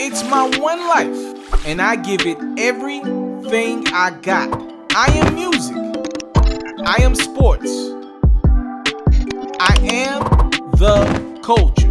It's my one life, and I give it everything I got. I am music. I am sports. I am the culture.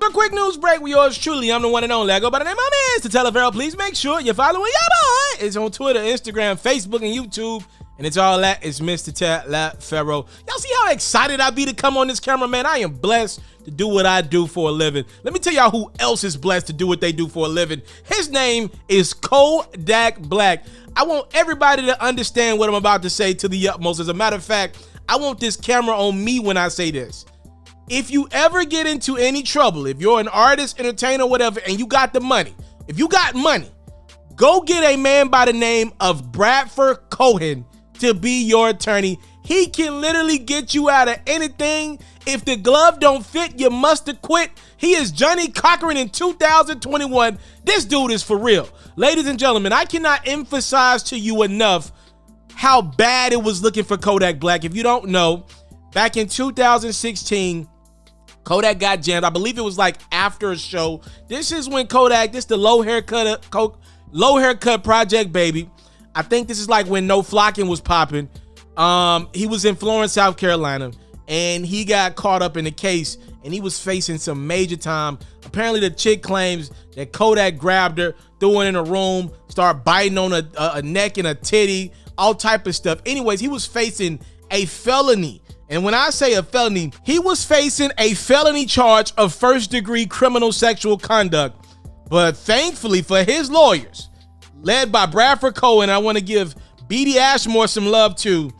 A quick news break with yours truly. I'm the one and only. I go by the name of Mr. TALIAFERRO. Please make sure you're following your boy. It's on Twitter, Instagram, Facebook, and YouTube. And it's all that. It's Mr. TALIAFERRO. Y'all see how excited I be to come on this camera, man? I am blessed to do what I do for a living. Let me tell y'all who else is blessed to do what they do for a living. His name is Kodak Black. I want everybody to understand what I'm about to say to the utmost. As a matter of fact, I want this camera on me when I say this. If you ever get into any trouble, if you're an artist, entertainer, whatever, and you got the money, if you got money, go get a man by the name of Bradford Cohen to be your attorney. He can literally get you out of anything. If the glove don't fit, you must have quit. He is Johnny Cochran in 2021. This dude is for real. Ladies and gentlemen, I cannot emphasize to you enough how bad it was looking for Kodak Black. If you don't know, back in 2016, Kodak got jammed. I believe it was like after a show. This is when Kodak, this the low haircut project, baby. I think this is like when No Flocking was popping. He was in Florence, South Carolina, and he got caught up in the case, and he was facing some major time. Apparently, the chick claims that Kodak grabbed her, threw her in a room, started biting on a neck and a titty, all type of stuff. Anyways, he was facing a felony. And when I say a felony, he was facing a felony charge of first-degree criminal sexual conduct. But thankfully for his lawyers, led by Bradford Cohen, I want to give B.D. Ashmore some love too.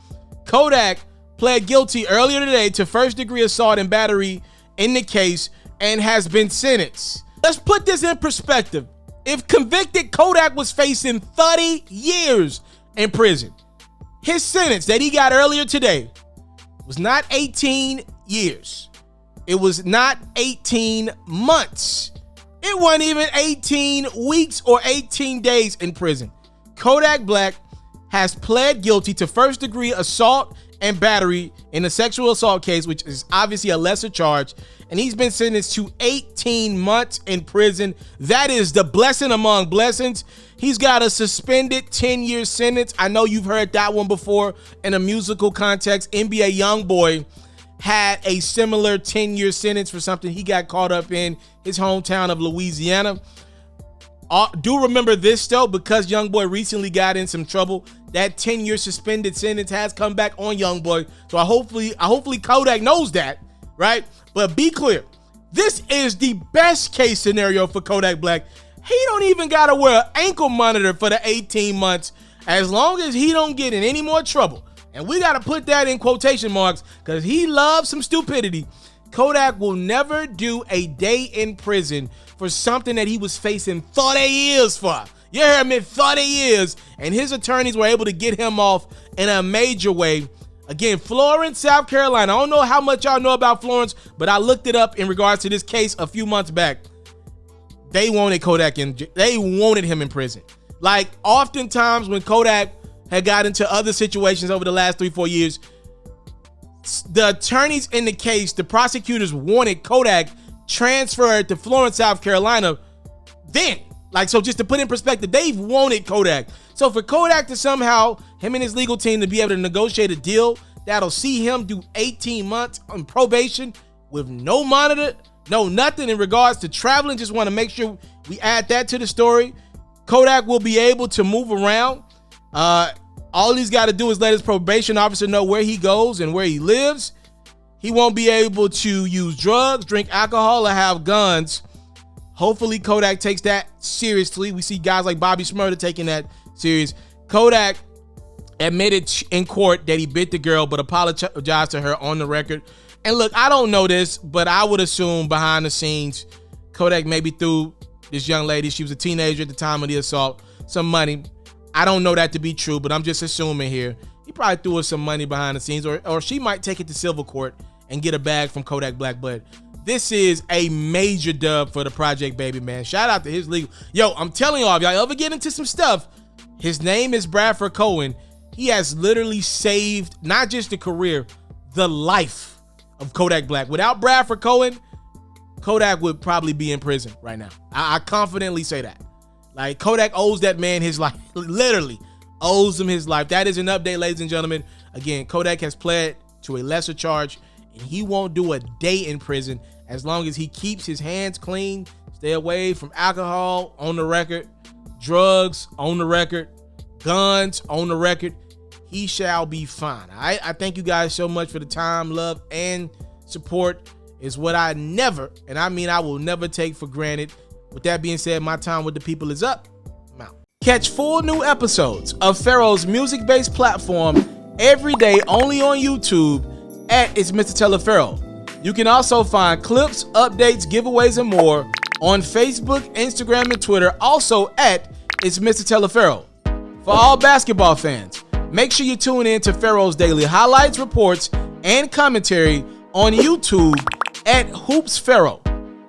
Kodak pled guilty earlier today to first-degree assault and battery in the case and has been sentenced. Let's put this in perspective. If convicted, Kodak was facing 30 years in prison. His sentence that he got earlier today was not 18 years. It was not 18 months. It wasn't even 18 weeks or 18 days in prison. Kodak Black has pled guilty to first-degree assault and battery in a sexual assault case, which is obviously a lesser charge, and he's been sentenced to 18 months in prison. That is the blessing among blessings. He's got a suspended 10-year sentence. I know you've heard that one before in a musical context. NBA YoungBoy had a similar 10-year sentence for something he got caught up in his hometown of Louisiana. Do remember this though, because YoungBoy recently got in some trouble, that 10-year suspended sentence has come back on YoungBoy. So hopefully Kodak knows that, right? But be clear, this is the best case scenario for Kodak Black. He don't even gotta wear an ankle monitor for the 18 months, as long as he don't get in any more trouble. And we gotta put that in quotation marks because he loves some stupidity. Kodak will never do a day in prison for something that he was facing 30 years for. You heard me, 30 years. And his attorneys were able to get him off in a major way. Again, Florence, South Carolina. I don't know how much y'all know about Florence, but I looked it up in regards to this case a few months back. They wanted Kodak they wanted him in prison. Like, oftentimes when Kodak had got into other situations over the last 3-4 years, the attorneys in the case, the prosecutors wanted Kodak transferred to Florence, South Carolina then. Like, so just to put in perspective, they've wanted Kodak. So for Kodak to somehow, him and his legal team, to be able to negotiate a deal that'll see him do 18 months on probation with no monitor, no nothing in regards to traveling, just want to make sure we add that to the story. Kodak will be able to move around. All he's got to do is let his probation officer know where he goes and where he lives. He won't be able to use drugs, drink alcohol, or have guns. Hopefully Kodak takes that seriously. We see guys like Bobby Shmurda taking that serious. Kodak admitted in court that he bit the girl, but apologized to her on the record. And look, I don't know this, but I would assume behind the scenes, Kodak maybe threw this young lady, she was a teenager at the time of the assault, some money. I don't know that to be true, but I'm just assuming here. He probably threw her some money behind the scenes, or she might take it to civil court and get a bag from Kodak Black. But this is a major dub for the Project Baby, man. Shout out to his legal. Yo, I'm telling y'all, if y'all ever get into some stuff, his name is Bradford Cohen. He has literally saved not just the career, the life of Kodak Black. Without Bradford Cohen, Kodak would probably be in prison right now. I confidently say that. Like, Kodak owes that man his life. Literally owes him his life. That is an update, ladies and gentlemen. Again, Kodak has pled to a lesser charge, and he won't do a day in prison as long as he keeps his hands clean, stay away from alcohol on the record, drugs on the record, guns on the record. He shall be fine. I thank you guys so much for the time, love, and support. Is what I never, and I mean I will never take for granted. With that being said, my time with the people is up. I'm out. Catch 4 new episodes of FERRO's music-based platform every day only on YouTube at It's Mr. TALIAFERRO. You can also find clips, updates, giveaways, and more on Facebook, Instagram, and Twitter, also at It's Mr. TALIAFERRO. For all basketball fans, make sure you tune in to FERRO's daily highlights, reports, and commentary on YouTube at FERRO,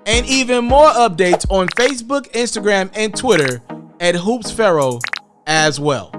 and even more updates on Facebook, Instagram, and Twitter at FERRO as well.